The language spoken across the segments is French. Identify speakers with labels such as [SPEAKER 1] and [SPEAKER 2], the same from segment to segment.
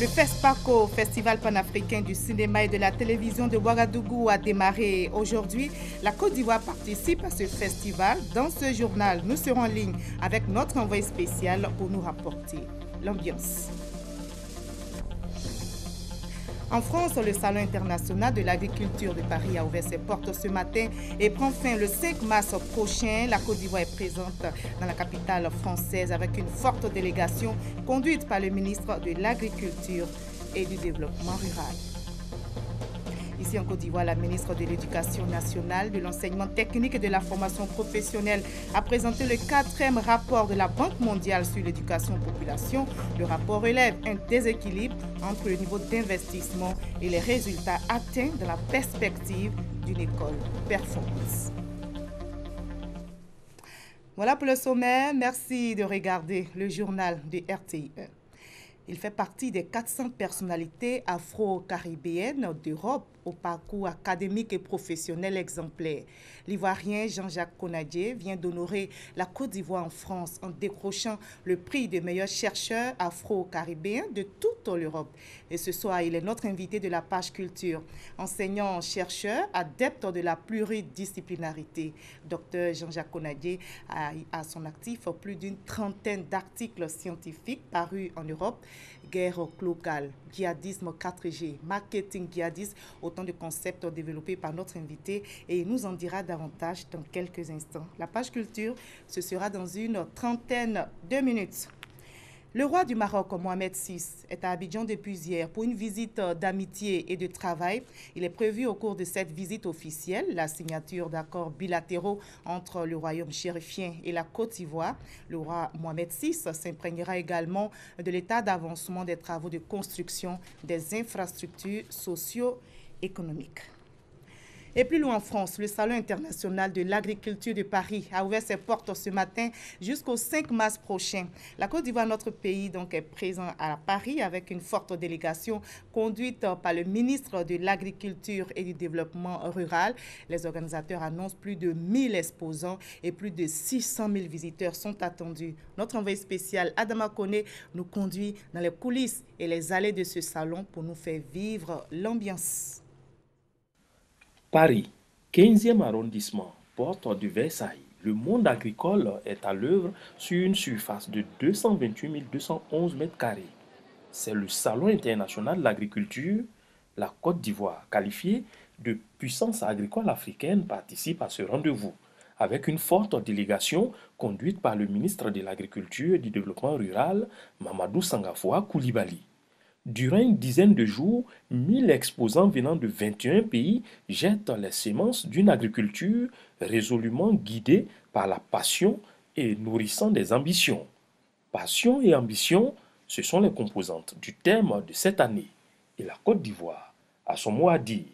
[SPEAKER 1] Le FESPACO, Festival panafricain du cinéma et de la télévision de Ouagadougou, a démarré aujourd'hui. La Côte d'Ivoire participe à ce festival. Dans ce journal, nous serons en ligne avec notre envoyé spécial pour nous rapporter l'ambiance. En France, le Salon international de l'agriculture de Paris a ouvert ses portes ce matin et prend fin le 5 mars prochain. La Côte d'Ivoire est présente dans la capitale française avec une forte délégation conduite par le ministre de l'Agriculture et du Développement rural. Ici en Côte d'Ivoire, la ministre de l'Éducation nationale, de l'enseignement technique et de la formation professionnelle a présenté le 4e rapport de la Banque mondiale sur l'éducation population. Le rapport relève un déséquilibre entre le niveau d'investissement et les résultats atteints dans la perspective d'une école performance. Voilà pour le sommaire. Merci de regarder le journal de RTI1. Il fait partie des 400 personnalités afro-caribéennes d'Europe au parcours académique et professionnel exemplaire. L'Ivoirien Jean-Jacques Konadie vient d'honorer la Côte d'Ivoire en France en décrochant le prix des meilleurs chercheurs afro-caribéens de toute l'Europe. Et ce soir, il est notre invité de la page culture, enseignant-chercheur, adepte de la pluridisciplinarité. Dr Jean-Jacques Konadie a à son actif plus d'une trentaine d'articles scientifiques parus en Europe. Guerre locale, djihadisme 4G, marketing djihadiste, autant de concepts développés par notre invité et il nous en dira davantage dans quelques instants. La page culture, ce sera dans une trentaine de minutes. Le roi du Maroc, Mohamed VI, est à Abidjan depuis hier pour une visite d'amitié et de travail. Il est prévu au cours de cette visite officielle la signature d'accords bilatéraux entre le royaume chérifien et la Côte d'Ivoire. Le roi Mohamed VI s'imprégnera également de l'état d'avancement des travaux de construction des infrastructures socio-économiques. Et plus loin en France, le Salon international de l'agriculture de Paris a ouvert ses portes ce matin jusqu'au 5 mars prochain. La Côte d'Ivoire, notre pays, donc, est présent à Paris avec une forte délégation conduite par le ministre de l'Agriculture et du Développement rural. Les organisateurs annoncent plus de 1000 exposants et plus de 600 000 visiteurs sont attendus. Notre envoyé spécial, Adama Koné, nous conduit dans les coulisses et les allées de ce salon pour nous faire vivre l'ambiance.
[SPEAKER 2] Paris, 15e arrondissement, porte de Versailles. Le monde agricole est à l'œuvre sur une surface de 228 211 mètres carrés. C'est le Salon international de l'agriculture. La Côte d'Ivoire, qualifiée de puissance agricole africaine, participe à ce rendez-vous avec une forte délégation conduite par le ministre de l'Agriculture et du Développement rural, Mamadou Sangafoua Koulibaly. Durant une dizaine de jours, 1000 exposants venant de 21 pays jettent les semences d'une agriculture résolument guidée par la passion et nourrissant des ambitions. Passion et ambition, ce sont les composantes du thème de cette année. Et la Côte d'Ivoire a son mot à dire.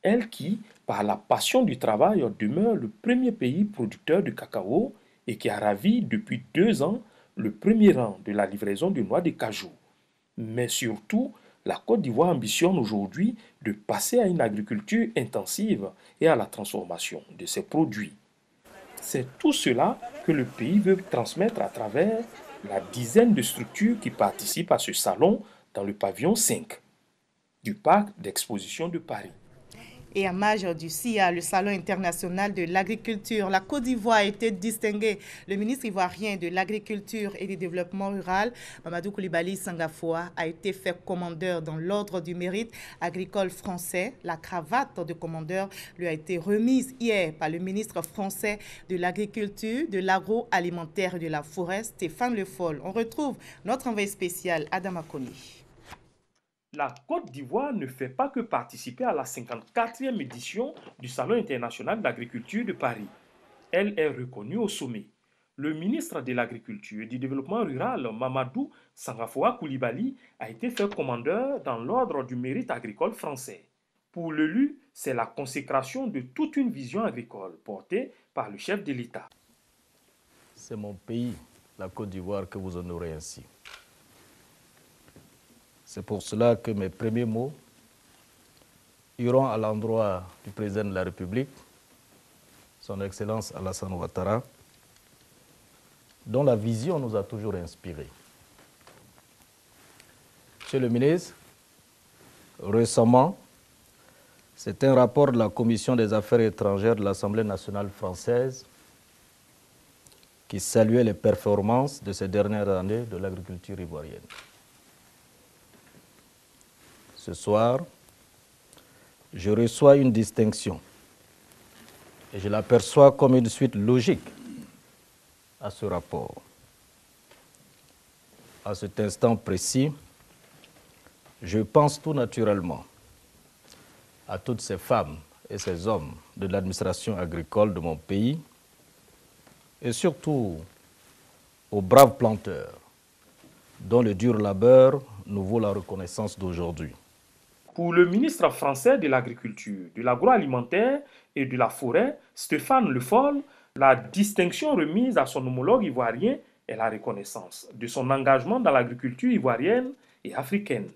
[SPEAKER 2] Elle qui, par la passion du travail, demeure le premier pays producteur de cacao et qui a ravi depuis 2 ans le premier rang de la livraison de noix de cajou. Mais surtout, la Côte d'Ivoire ambitionne aujourd'hui de passer à une agriculture intensive et à la transformation de ses produits. C'est tout cela que le pays veut transmettre à travers la dizaine de structures qui participent à ce salon dans le pavillon 5 du parc d'exposition de Paris.
[SPEAKER 1] Et en marge du SIA, le Salon international de l'agriculture, la Côte d'Ivoire a été distinguée. Le ministre ivoirien de l'Agriculture et du Développement rural, Mamadou Koulibaly Sangafoua, a été fait commandeur dans l'ordre du mérite agricole français. La cravate de commandeur lui a été remise hier par le ministre français de l'Agriculture, de l'Agroalimentaire et de la Forêt, Stéphane Le Foll. On retrouve notre envoyé spécial, Adama Koni.
[SPEAKER 2] La Côte d'Ivoire ne fait pas que participer à la 54e édition du Salon international de l'agriculture de Paris. Elle est reconnue au sommet. Le ministre de l'Agriculture et du Développement rural, Mamadou Sangafoua Koulibaly, a été fait commandeur dans l'ordre du mérite agricole français. Pour l'élu, c'est la consécration de toute une vision agricole portée par le chef de l'État.
[SPEAKER 3] C'est mon pays, la Côte d'Ivoire, que vous honorez ainsi. C'est pour cela que mes premiers mots iront à l'endroit du président de la République, son Excellence Alassane Ouattara, dont la vision nous a toujours inspirés. Monsieur le ministre, récemment, c'est un rapport de la Commission des affaires étrangères de l'Assemblée nationale française qui saluait les performances de ces dernières années de l'agriculture ivoirienne. Ce soir, je reçois une distinction et je l'aperçois comme une suite logique à ce rapport. À cet instant précis, je pense tout naturellement à toutes ces femmes et ces hommes de l'administration agricole de mon pays et surtout aux braves planteurs dont le dur labeur nous vaut la reconnaissance d'aujourd'hui.
[SPEAKER 2] Pour le ministre français de l'Agriculture, de l'Agroalimentaire et de la Forêt, Stéphane Le Foll, la distinction remise à son homologue ivoirien est la reconnaissance de son engagement dans l'agriculture ivoirienne et africaine,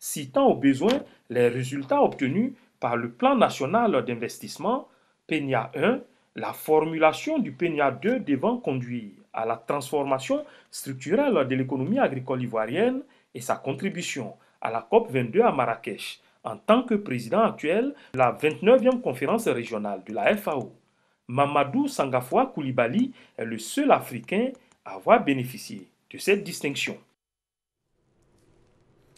[SPEAKER 2] citant au besoin les résultats obtenus par le plan national d'investissement PENIA 1, la formulation du PENIA 2 devant conduire à la transformation structurelle de l'économie agricole ivoirienne et sa contribution à la COP22 à Marrakech en tant que président actuel de la 29e conférence régionale de la FAO. Mamadou Sangafoua Koulibaly est le seul Africain à avoir bénéficié de cette distinction.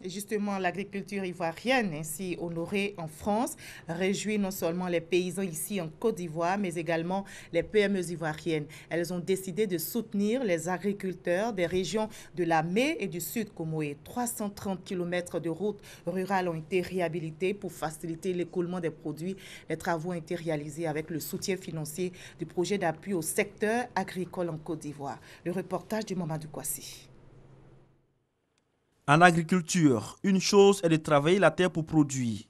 [SPEAKER 1] Et justement, l'agriculture ivoirienne, ainsi honorée en France, réjouit non seulement les paysans ici en Côte d'Ivoire, mais également les PME ivoiriennes. Elles ont décidé de soutenir les agriculteurs des régions de la Mé et du Sud Comoé. 330 km de routes rurales ont été réhabilitées pour faciliter l'écoulement des produits. Les travaux ont été réalisés avec le soutien financier du projet d'appui au secteur agricole en Côte d'Ivoire. Le reportage de Mamadou Kouassi.
[SPEAKER 4] En agriculture, une chose est de travailler la terre pour produire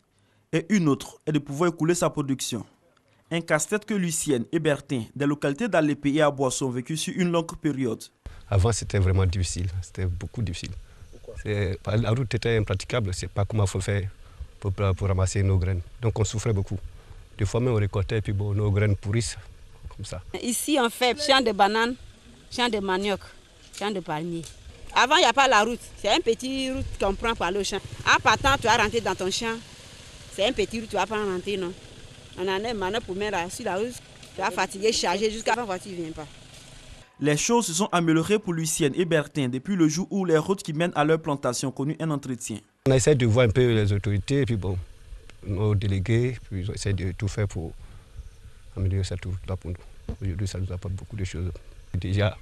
[SPEAKER 4] et une autre est de pouvoir écouler sa production. Un casse-tête que Lucienne et Bertin, des localités d'Alépé et à Boisson, ont vécu sur une longue période.
[SPEAKER 5] Avant, c'était vraiment difficile, c'était beaucoup difficile. La route était impraticable, c'est pas comment il faut faire pour ramasser nos graines. Donc on souffrait beaucoup. Des fois même on récoltait et puis bon, nos graines pourrissent comme ça.
[SPEAKER 6] Ici on fait champ de bananes, champ de manioc, champ de palmier. Avant, il n'y a pas la route. C'est un petit route qu'on prend par le champ. En partant, tu vas rentrer dans ton champ. C'est un petit route, tu ne vas pas rentrer, non. On en a maintenant pour mettre sur la route. Tu vas fatiguer, charger jusqu'à la voiture ne vient pas.
[SPEAKER 4] Les choses se sont améliorées pour Lucienne et Bertin depuis le jour où les routes qui mènent à leur plantation connut un entretien.
[SPEAKER 5] On essaie de voir un peu les autorités, et puis bon, nos délégués, puis on essaie de tout faire pour améliorer cette route-là pour nous. Aujourd'hui, ça nous apporte beaucoup de choses. Déjà,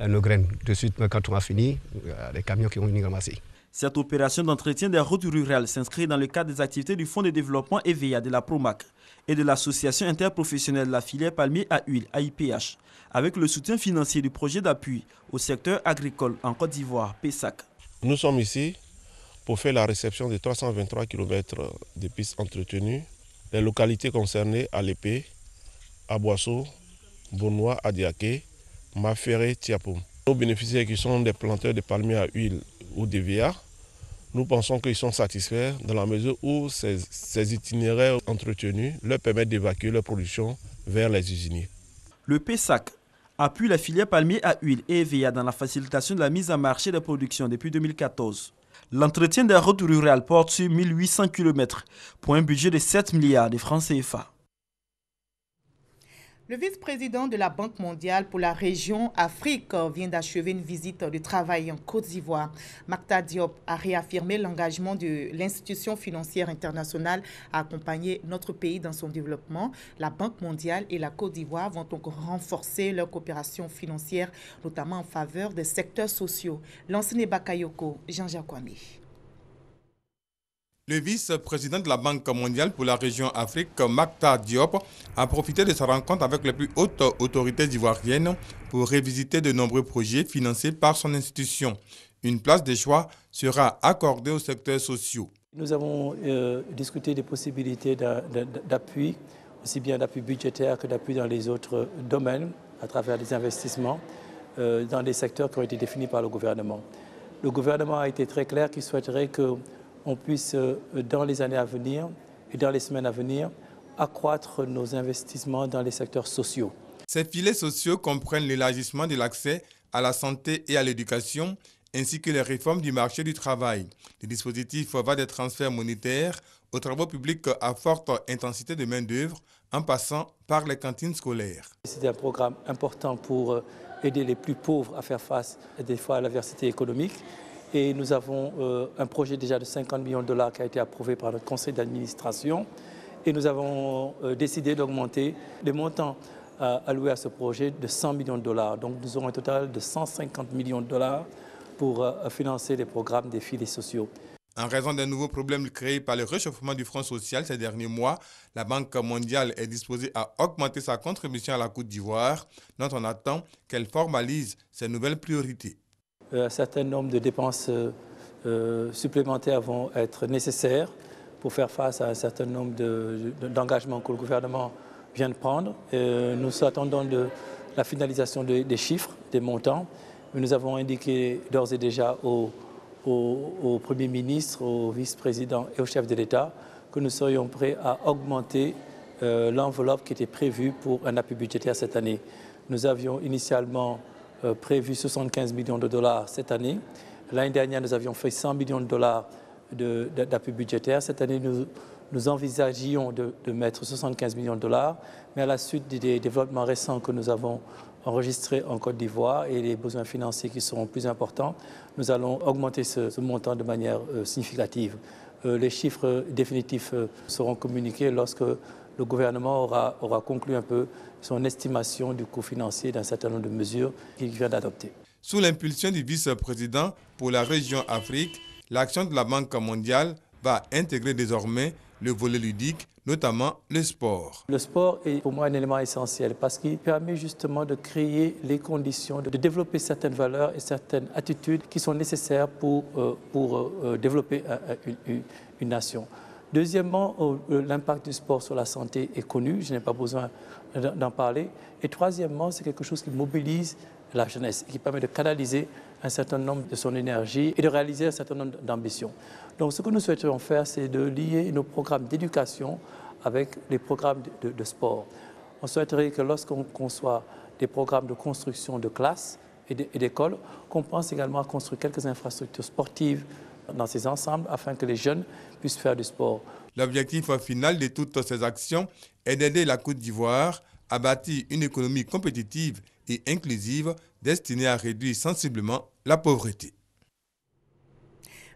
[SPEAKER 5] nos graines. De suite, quand on a fini, il y a des camions qui vont venir ramasser.
[SPEAKER 4] Cette opération d'entretien des routes rurales s'inscrit dans le cadre des activités du Fonds de développement EVEA de la PROMAC et de l'Association interprofessionnelle de la filière palmier à huile, AIPH, avec le soutien financier du projet d'appui au secteur agricole en Côte d'Ivoire, PESAC.
[SPEAKER 7] Nous sommes ici pour faire la réception de 323 km de pistes entretenues. Les localités concernées à Alépé, à Boisseau, Bournois, Adiaké, Maféré, Tiapoum. Nos bénéficiaires qui sont des planteurs de palmiers à huile ou d'EVA, nous pensons qu'ils sont satisfaits dans la mesure où ces itinéraires entretenus leur permettent d'évacuer leur production vers les usiniers.
[SPEAKER 4] Le PESAC appuie la filière palmier à huile et EVA dans la facilitation de la mise en marché des productions depuis 2014. L'entretien des routes rurales porte sur 1800 km pour un budget de 7 milliards de francs CFA.
[SPEAKER 1] Le vice-président de la Banque mondiale pour la région Afrique vient d'achever une visite de travail en Côte d'Ivoire. Mactar Diop a réaffirmé l'engagement de l'institution financière internationale à accompagner notre pays dans son développement. La Banque mondiale et la Côte d'Ivoire vont donc renforcer leur coopération financière, notamment en faveur des secteurs sociaux. Lansine Bakayoko, Jean-Jacques Kwame.
[SPEAKER 8] Le vice-président de la Banque mondiale pour la région Afrique, Mactar Diop, a profité de sa rencontre avec les plus hautes autorités ivoiriennes pour révisiter de nombreux projets financés par son institution. Une place de choix sera accordée aux secteurs sociaux.
[SPEAKER 9] Nous avons discuté des possibilités d'appui, aussi bien d'appui budgétaire que d'appui dans les autres domaines, à travers des investissements dans des secteurs qui ont été définis par le gouvernement. Le gouvernement a été très clair qu'il souhaiterait qu'on puisse, dans les années à venir et dans les semaines à venir, accroître nos investissements dans les secteurs sociaux.
[SPEAKER 8] Ces filets sociaux comprennent l'élargissement de l'accès à la santé et à l'éducation ainsi que les réformes du marché du travail. Le dispositif va des transferts monétaires aux travaux publics à forte intensité de main-d'œuvre, en passant par les cantines scolaires.
[SPEAKER 9] C'est un programme important pour aider les plus pauvres à faire face des fois à l'adversité économique. Et nous avons un projet déjà de 50 millions de dollars qui a été approuvé par notre conseil d'administration. Et nous avons décidé d'augmenter les montants alloués à ce projet de 100 millions de dollars. Donc nous aurons un total de 150 millions de dollars pour financer les programmes des filets sociaux.
[SPEAKER 8] En raison des nouveaux problèmes créés par le réchauffement du Front social ces derniers mois, la Banque mondiale est disposée à augmenter sa contribution à la Côte d'Ivoire, dont on attend qu'elle formalise ses nouvelles priorités.
[SPEAKER 9] Un certain nombre de dépenses supplémentaires vont être nécessaires pour faire face à un certain nombre d'engagements que le gouvernement vient de prendre. Nous attendons la finalisation des chiffres, des montants, mais nous avons indiqué d'ores et déjà au Premier ministre, au vice-président et au chef de l'État que nous serions prêts à augmenter l'enveloppe qui était prévue pour un appui budgétaire cette année. Nous avions initialement prévu 75 millions de dollars cette année. L'année dernière, nous avions fait 100 millions de dollars d'appui budgétaire. Cette année, nous envisagions de mettre 75 millions de dollars, mais à la suite des développements récents que nous avons enregistrés en Côte d'Ivoire et les besoins financiers qui seront plus importants, nous allons augmenter ce montant de manière significative. Les chiffres définitifs seront communiqués lorsque le gouvernement aura conclu un peu son estimation du coût financier d'un certain nombre de mesures qu'il vient d'adopter.
[SPEAKER 8] Sous l'impulsion du vice-président pour la région Afrique, l'action de la Banque mondiale va intégrer désormais le volet ludique, notamment le sport.
[SPEAKER 9] Le sport est pour moi un élément essentiel parce qu'il permet justement de créer les conditions, de développer certaines valeurs et certaines attitudes qui sont nécessaires pour développer une nation. Deuxièmement, l'impact du sport sur la santé est connu, je n'ai pas besoin d'en parler. Et troisièmement, c'est quelque chose qui mobilise la jeunesse et qui permet de canaliser un certain nombre de son énergie et de réaliser un certain nombre d'ambitions. Donc ce que nous souhaiterions faire, c'est de lier nos programmes d'éducation avec les programmes de sport. On souhaiterait que lorsqu'on conçoit des programmes de construction de classes et d'écoles, qu'on pense également à construire quelques infrastructures sportives dans ces ensembles afin que les jeunes puissent faire du sport.
[SPEAKER 8] L'objectif final de toutes ces actions est d'aider la Côte d'Ivoire à bâtir une économie compétitive et inclusive destinée à réduire sensiblement la pauvreté.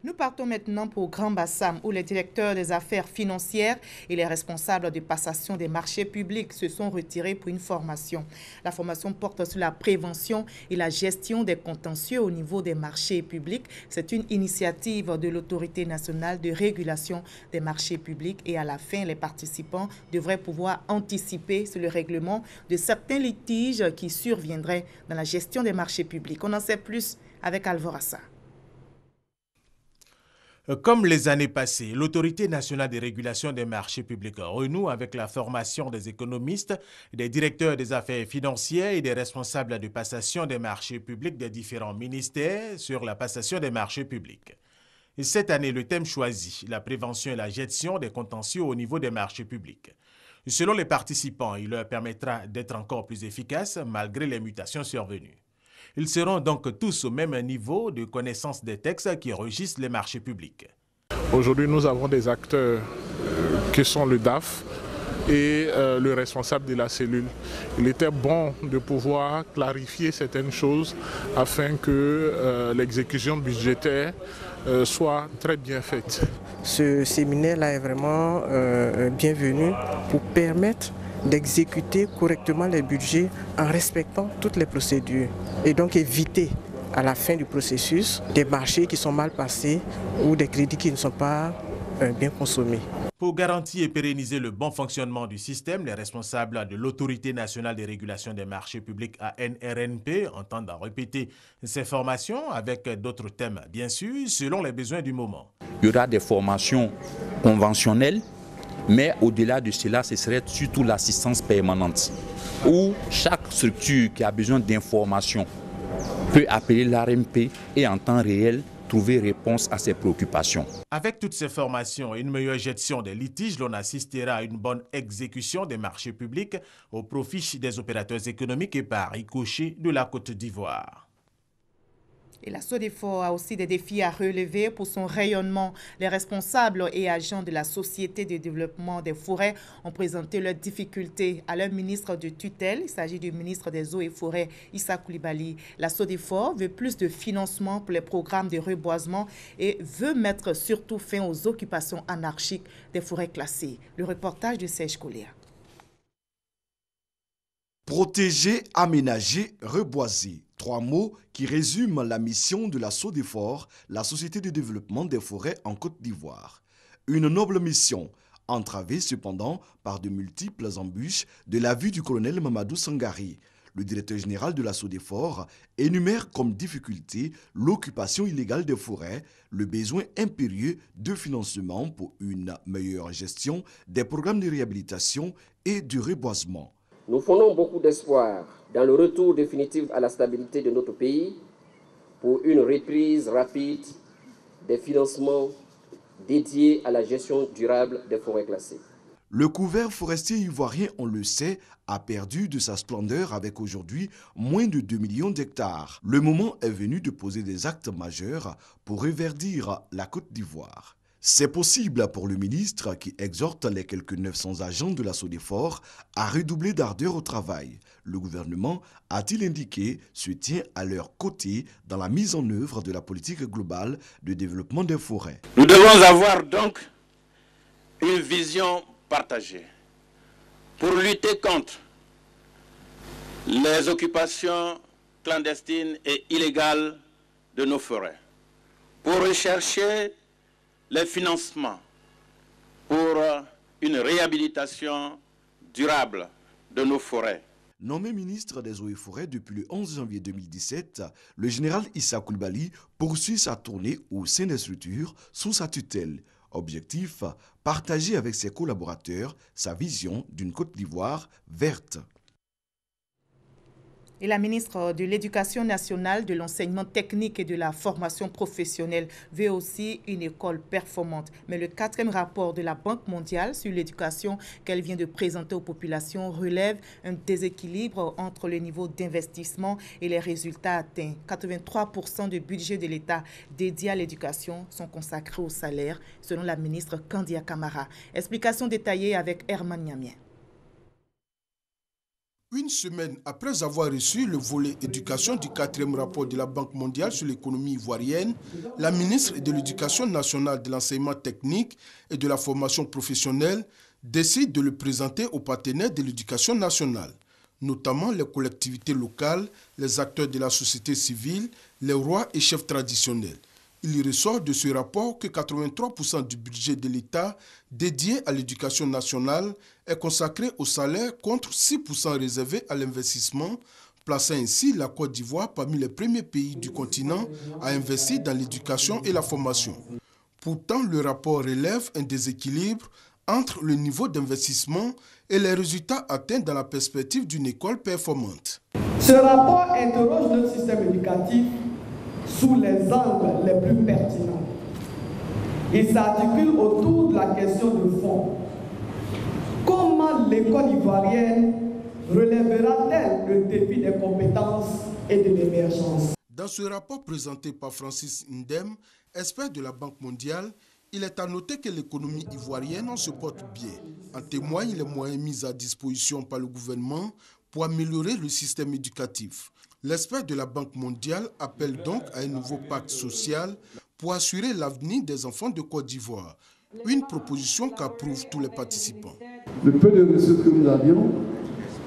[SPEAKER 1] Nous partons maintenant pour Grand Bassam, où les directeurs des affaires financières et les responsables de passation des marchés publics se sont retirés pour une formation. La formation porte sur la prévention et la gestion des contentieux au niveau des marchés publics. C'est une initiative de l'Autorité nationale de régulation des marchés publics et à la fin, les participants devraient pouvoir anticiper sur le règlement de certains litiges qui surviendraient dans la gestion des marchés publics. On en sait plus avec Alvorassa.
[SPEAKER 10] Comme les années passées, l'Autorité nationale de régulation des marchés publics renoue avec la formation des économistes, des directeurs des affaires financières et des responsables de passation des marchés publics des différents ministères sur la passation des marchés publics. Et cette année, le thème choisi, la prévention et la gestion des contentieux au niveau des marchés publics. Selon les participants, il leur permettra d'être encore plus efficaces malgré les mutations survenues. Ils seront donc tous au même niveau de connaissance des textes qui régissent les marchés publics.
[SPEAKER 11] Aujourd'hui, nous avons des acteurs qui sont le DAF et le responsable de la cellule. Il était bon de pouvoir clarifier certaines choses afin que l'exécution budgétaire soit très bien faite.
[SPEAKER 12] Ce séminaire-là est vraiment bienvenu pour permettre d'exécuter correctement les budgets en respectant toutes les procédures et donc éviter à la fin du processus des marchés qui sont mal passés ou des crédits qui ne sont pas bien consommés.
[SPEAKER 10] Pour garantir et pérenniser le bon fonctionnement du système, les responsables de l'Autorité nationale de régulation des marchés publics ANRNP entendent répéter ces formations avec d'autres thèmes, bien sûr, selon les besoins du moment.
[SPEAKER 13] Il y aura des formations conventionnelles, mais au-delà de cela, ce serait surtout l'assistance permanente, où chaque structure qui a besoin d'informations peut appeler l'ARMP et en temps réel trouver réponse à ses préoccupations.
[SPEAKER 10] Avec toutes ces formations et une meilleure gestion des litiges, l'on assistera à une bonne exécution des marchés publics au profit des opérateurs économiques et par ricochet de la Côte d'Ivoire.
[SPEAKER 1] Et la SODEFOR a aussi des défis à relever pour son rayonnement. Les responsables et agents de la Société de développement des forêts ont présenté leurs difficultés à leur ministre de tutelle. Il s'agit du ministre des Eaux et Forêts, Issa Coulibaly. La SODEFOR veut plus de financement pour les programmes de reboisement et veut mettre surtout fin aux occupations anarchiques des forêts classées. Le reportage de Serge Collier.
[SPEAKER 14] Protéger, aménager, reboiser. 3 mots qui résument la mission de la SODEFOR, la Société de développement des forêts en Côte d'Ivoire. Une noble mission, entravée cependant par de multiples embûches de la vue du colonel Mamadou Sangari. Le directeur général de la SODEFOR énumère comme difficulté l'occupation illégale des forêts, le besoin impérieux de financement pour une meilleure gestion des programmes de réhabilitation et de reboisement.
[SPEAKER 15] Nous fondons beaucoup d'espoir dans le retour définitif à la stabilité de notre pays pour une reprise rapide des financements dédiés à la gestion durable des forêts classées.
[SPEAKER 14] Le couvert forestier ivoirien, on le sait, a perdu de sa splendeur avec aujourd'hui moins de 2 millions d'hectares. Le moment est venu de poser des actes majeurs pour reverdir la Côte d'Ivoire. C'est possible pour le ministre qui exhorte les quelques 900 agents de la SODEFOR à redoubler d'ardeur au travail. Le gouvernement, a-t-il indiqué, se tient à leur côté dans la mise en œuvre de la politique globale de développement des forêts.
[SPEAKER 16] Nous devons avoir donc une vision partagée pour lutter contre les occupations clandestines et illégales de nos forêts, pour rechercher les financements pour une réhabilitation durable de nos forêts.
[SPEAKER 14] Nommé ministre des Eaux et Forêts depuis le 11 janvier 2017, le général Issa Coulibaly poursuit sa tournée au sein des structures sous sa tutelle. Objectif, partager avec ses collaborateurs sa vision d'une Côte d'Ivoire verte.
[SPEAKER 1] Et la ministre de l'Éducation nationale, de l'enseignement technique et de la formation professionnelle veut aussi une école performante. Mais le 4e rapport de la Banque mondiale sur l'éducation qu'elle vient de présenter aux populations relève un déséquilibre entre le niveau d'investissement et les résultats atteints. 83% du budget de l'État dédié à l'éducation sont consacrés au salaire, selon la ministre Kandia Camara. Explication détaillée avec Herman Niamien.
[SPEAKER 17] Une semaine après avoir reçu le volet éducation du 4e rapport de la Banque mondiale sur l'économie ivoirienne, la ministre de l'Éducation nationale, de l'enseignement technique et de la formation professionnelle décide de le présenter aux partenaires de l'éducation nationale, notamment les collectivités locales, les acteurs de la société civile, les rois et chefs traditionnels. Il ressort de ce rapport que 83% du budget de l'État dédié à l'éducation nationale est consacré au salaire contre 6% réservés à l'investissement, plaçant ainsi la Côte d'Ivoire parmi les premiers pays du continent à investir dans l'éducation et la formation. Pourtant, le rapport relève un déséquilibre entre le niveau d'investissement et les résultats atteints dans la perspective d'une école performante.
[SPEAKER 18] Ce rapport interroge notre système éducatif sous les angles les plus pertinents. Il s'articule autour de la question de fond. Comment l'école ivoirienne relèvera-t-elle le défi des compétences et de l'émergence?
[SPEAKER 17] Dans ce rapport présenté par Francis Ndem, expert de la Banque mondiale, il est à noter que l'économie ivoirienne en se porte bien. En témoignent les moyens mis à disposition par le gouvernement pour améliorer le système éducatif. L'expert de la Banque mondiale appelle donc à un nouveau pacte social pour assurer l'avenir des enfants de Côte d'Ivoire. Une proposition qu'approuvent tous les participants.
[SPEAKER 19] Le peu de ressources que nous avions,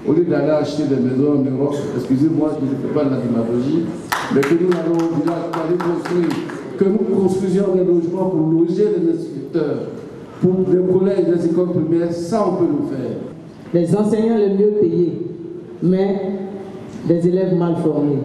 [SPEAKER 19] au lieu d'aller acheter des maisons en Europe, excusez-moi, je ne fais pas de la démagogie, mais que nous allons au village pour aller construire, que nous construisions des logements pour loger les instituteurs, pour les collèges, les écoles primaires, ça on peut le faire.
[SPEAKER 20] Les enseignants les mieux payés, mais des élèves mal formés.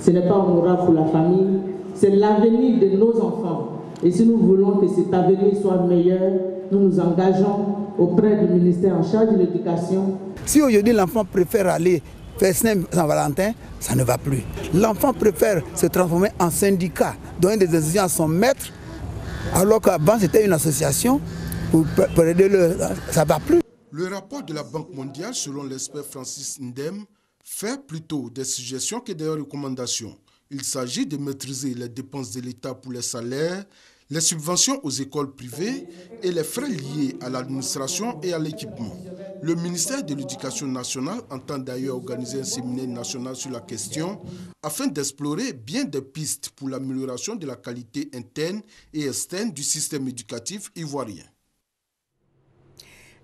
[SPEAKER 20] Ce n'est pas honorable pour la famille, c'est l'avenir de nos enfants. Et si nous voulons que cet avenir soit meilleur, nous nous engageons auprès du ministère en charge de l'éducation.
[SPEAKER 21] Si aujourd'hui l'enfant préfère aller faire Saint-Valentin, ça ne va plus. L'enfant préfère se transformer en syndicat, donner des décisions à son maître, alors qu'avant c'était une association pour aider ça ne va plus.
[SPEAKER 17] Le rapport de la Banque mondiale, selon l'expert Francis Ndem, fait plutôt des suggestions que des recommandations. Il s'agit de maîtriser les dépenses de l'État pour les salaires, les subventions aux écoles privées et les frais liés à l'administration et à l'équipement. Le ministère de l'Éducation nationale entend d'ailleurs organiser un séminaire national sur la question afin d'explorer bien des pistes pour l'amélioration de la qualité interne et externe du système éducatif ivoirien.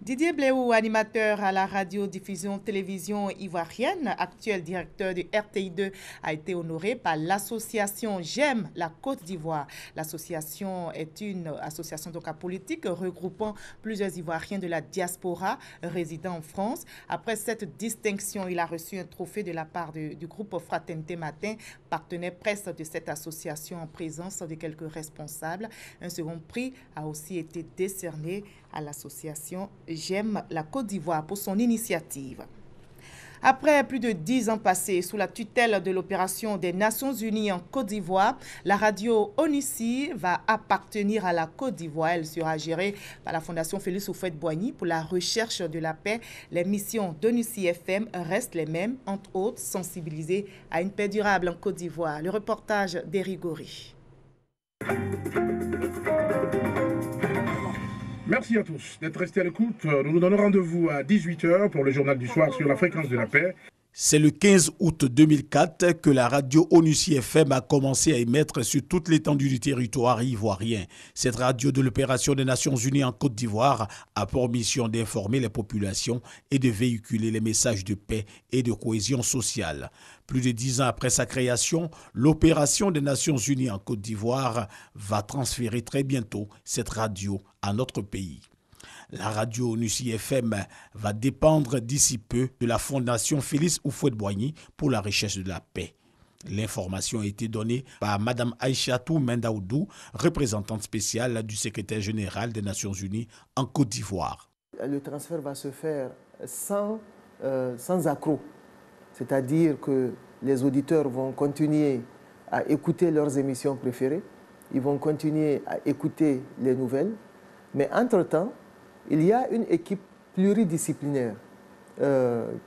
[SPEAKER 1] Didier Bléou, animateur à la radio-diffusion-télévision ivoirienne, actuel directeur du RTI2, a été honoré par l'association J'aime la Côte d'Ivoire. L'association est une association politique regroupant plusieurs Ivoiriens de la diaspora résidant en France. Après cette distinction, il a reçu un trophée de la part du groupe Fraternité Matin, partenaire presse de cette association en présence de quelques responsables. Un second prix a aussi été décerné à l'association J'aime la Côte d'Ivoire pour son initiative. Après plus de 10 ans passés sous la tutelle de l'opération des Nations Unies en Côte d'Ivoire, la radio Onussi va appartenir à la Côte d'Ivoire. Elle sera gérée par la Fondation Félix Houphouët-Boigny pour la recherche de la paix. Les missions d'Onussi FM restent les mêmes, entre autres sensibiliser à une paix durable en Côte d'Ivoire. Le reportage d'Éric Gori.
[SPEAKER 3] Merci à tous d'être restés à l'écoute. Nous nous donnons rendez-vous à 18h pour le journal du soir sur la fréquence de la paix.
[SPEAKER 22] C'est le 15 août 2004 que la radio Onussi FM a commencé à émettre sur toute l'étendue du territoire ivoirien. Cette radio de l'opération des Nations Unies en Côte d'Ivoire a pour mission d'informer les populations et de véhiculer les messages de paix et de cohésion sociale. Plus de 10 ans après sa création, l'opération des Nations Unies en Côte d'Ivoire va transférer très bientôt cette radio à notre pays. La radio Onussi FM va dépendre d'ici peu de la Fondation Félix Houphouët-Boigny pour la recherche de la paix. L'information a été donnée par Mme Aïchatou Mendaoudou, représentante spéciale du secrétaire général des Nations Unies en Côte d'Ivoire.
[SPEAKER 23] Le transfert va se faire sans accroc, c'est-à-dire que les auditeurs vont continuer à écouter leurs émissions préférées, ils vont continuer à écouter les nouvelles, mais entre-temps, il y a une équipe pluridisciplinaire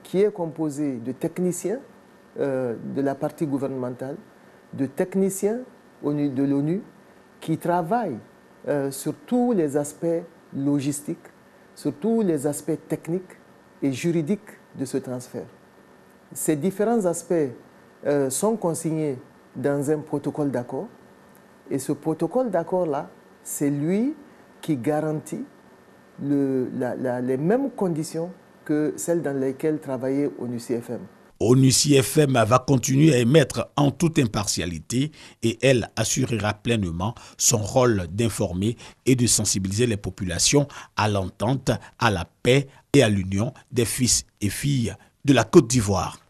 [SPEAKER 23] qui est composée de techniciens de la partie gouvernementale, de techniciens de l'ONU qui travaillent sur tous les aspects logistiques, sur tous les aspects techniques et juridiques de ce transfert. Ces différents aspects sont consignés dans un protocole d'accord et ce protocole d'accord-là, c'est lui qui garantit les mêmes conditions que celles dans lesquelles travaillait Onussi FM.
[SPEAKER 22] Onussi FM va continuer à émettre en toute impartialité et elle assurera pleinement son rôle d'informer et de sensibiliser les populations à l'entente, à la paix et à l'union des fils et filles de la Côte d'Ivoire.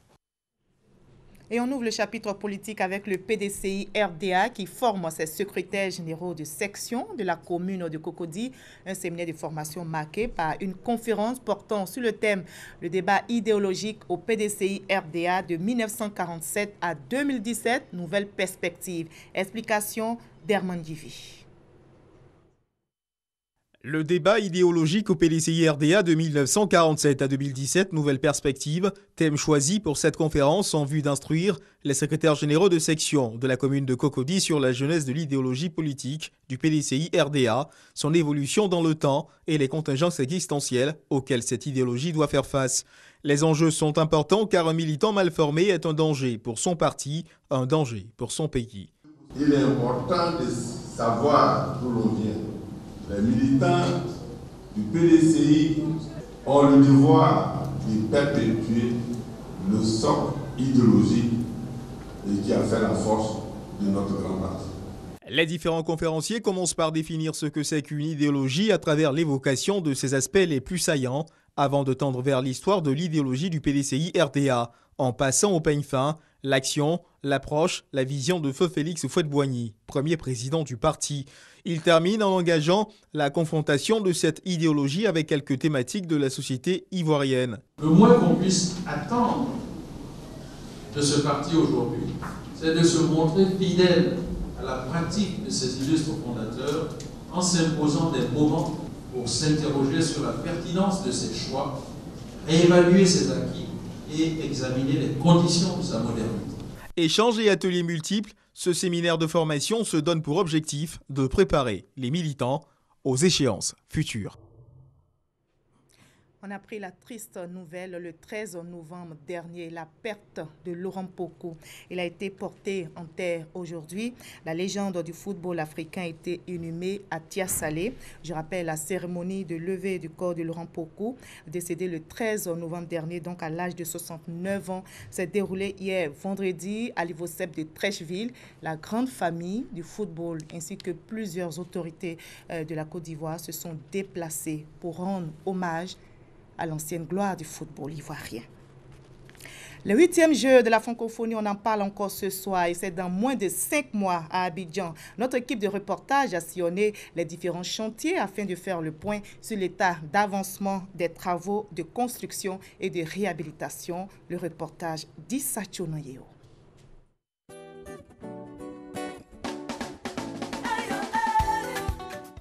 [SPEAKER 1] Et on ouvre le chapitre politique avec le PDCI RDA qui forme ses secrétaires généraux de section de la commune de Cocody. Un séminaire de formation marqué par une conférence portant sur le thème « Le débat idéologique au PDCI RDA de 1947 à 2017, nouvelles perspectives ». Explication d'Herman Divi.
[SPEAKER 24] Le débat idéologique au PDCI RDA de 1947 à 2017, nouvelle perspective, thème choisi pour cette conférence en vue d'instruire les secrétaires généraux de section de la commune de Cocody sur la jeunesse de l'idéologie politique du PDCI RDA, son évolution dans le temps et les contingences existentielles auxquelles cette idéologie doit faire face. Les enjeux sont importants car un militant mal formé est un danger pour son parti, un danger pour son pays.
[SPEAKER 25] Il est important de savoir d'où l'on vient. Les militants du PDCI ont le devoir de perpétuer le socle idéologique qui a fait la force de notre grand parti.
[SPEAKER 24] Les différents conférenciers commencent par définir ce que c'est qu'une idéologie à travers l'évocation de ses aspects les plus saillants, avant de tendre vers l'histoire de l'idéologie du PDCI RDA, en passant au peigne fin, l'action, l'approche, la vision de feu Félix Houphouët-Boigny, premier président du parti. Il termine en engageant la confrontation de cette idéologie avec quelques thématiques de la société ivoirienne.
[SPEAKER 26] Le moins qu'on puisse attendre de ce parti aujourd'hui, c'est de se montrer fidèle à la pratique de ses illustres fondateurs en s'imposant des moments pour s'interroger sur la pertinence de ses choix, réévaluer ses acquis et examiner les conditions de sa modernité.
[SPEAKER 24] Échanges et ateliers multiples, ce séminaire de formation se donne pour objectif de préparer les militants aux échéances futures.
[SPEAKER 1] On a pris la triste nouvelle le 13 novembre dernier, la perte de Laurent Poko. Il a été porté en terre aujourd'hui. La légende du football africain a été inhumée à Tia-Salé. Je rappelle la cérémonie de levée du corps de Laurent Poko, décédé le 13 novembre dernier, donc à l'âge de 69 ans, s'est déroulée hier vendredi à l'Ivocep de Trècheville. La grande famille du football ainsi que plusieurs autorités de la Côte d'Ivoire se sont déplacées pour rendre hommage à l'ancienne gloire du football ivoirien. Le 8e jeu de la francophonie, on en parle encore ce soir et c'est dans moins de 5 mois à Abidjan. Notre équipe de reportage a sillonné les différents chantiers afin de faire le point sur l'état d'avancement des travaux de construction et de réhabilitation. Le reportage d'Issa Chonoyeo.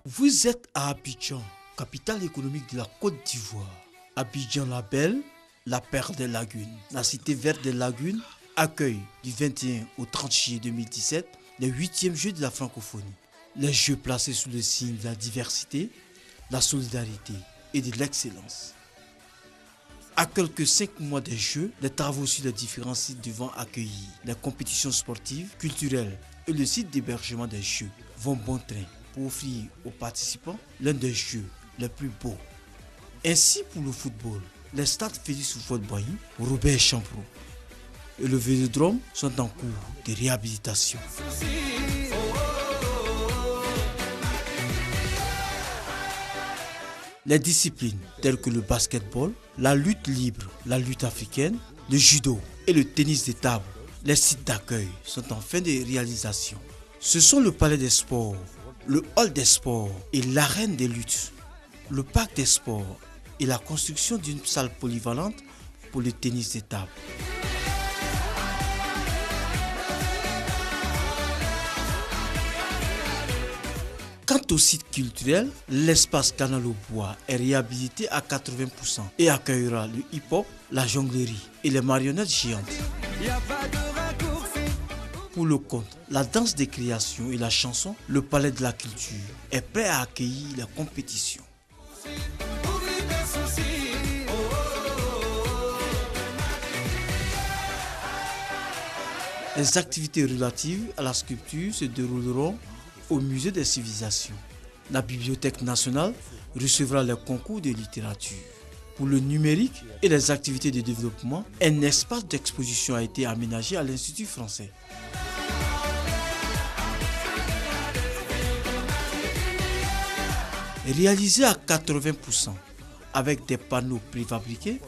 [SPEAKER 2] Vous êtes à Abidjan, capitale économique de la Côte d'Ivoire. Abidjan la Belle, la perle des lagunes, la cité verte des lagunes, accueille du 21 au 30 juillet 2017 les 8e Jeux de la francophonie. Les Jeux placés sous le signe de la diversité, la solidarité et de l'excellence. À quelques 5 mois des Jeux, les travaux sur les différents sites devant accueillir les compétitions sportives, culturelles et le site d'hébergement des Jeux vont bon train pour offrir aux participants l'un des Jeux les plus beaux. Ainsi pour le football, les stades Félix Houphouët-Boigny, Robert Champrou et le Vélodrome sont en cours de réhabilitation. Les disciplines telles que le basketball, la lutte libre, la lutte africaine, le judo et le tennis de table, les sites d'accueil sont en fin de réalisation. Ce sont le palais des sports, le hall des sports et l'arène des luttes, le parc des sports et la construction d'une salle polyvalente pour le tennis de table. Quant au site culturel, l'espace Canal au Bois est réhabilité à 80% et accueillera le hip-hop, la jonglerie et les marionnettes géantes. Pour le conte, la danse des créations et la chanson, le palais de la culture est prêt à accueillir les compétitions. Les activités relatives à la sculpture se dérouleront au Musée des civilisations. La Bibliothèque nationale recevra les concours de littérature. Pour le numérique et les activités de développement, un espace d'exposition a été aménagé à l'Institut français. Réalisé à 80% avec des panneaux préfabriqués,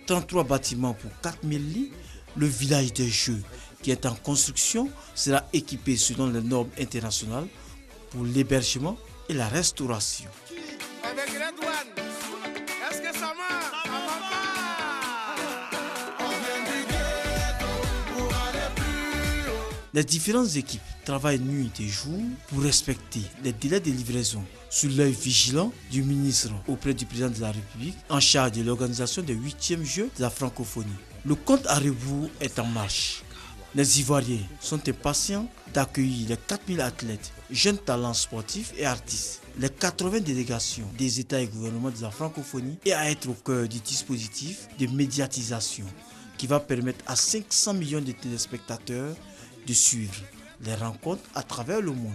[SPEAKER 2] 33 bâtiments pour 4000 lits, le village des Jeux qui est en construction sera équipé selon les normes internationales pour l'hébergement et la restauration. Les différentes équipes travaillent nuit et jour pour respecter les délais de livraison sous l'œil vigilant du ministre auprès du président de la République en charge de l'organisation des 8e Jeux de la francophonie. Le compte à rebours est en marche. Les Ivoiriens sont impatients d'accueillir les 4000 athlètes, jeunes talents sportifs et artistes, les 80 délégations des États et gouvernements de la francophonie et à être au cœur du dispositif de médiatisation qui va permettre à 500 millions de téléspectateurs de suivre les rencontres à travers le monde.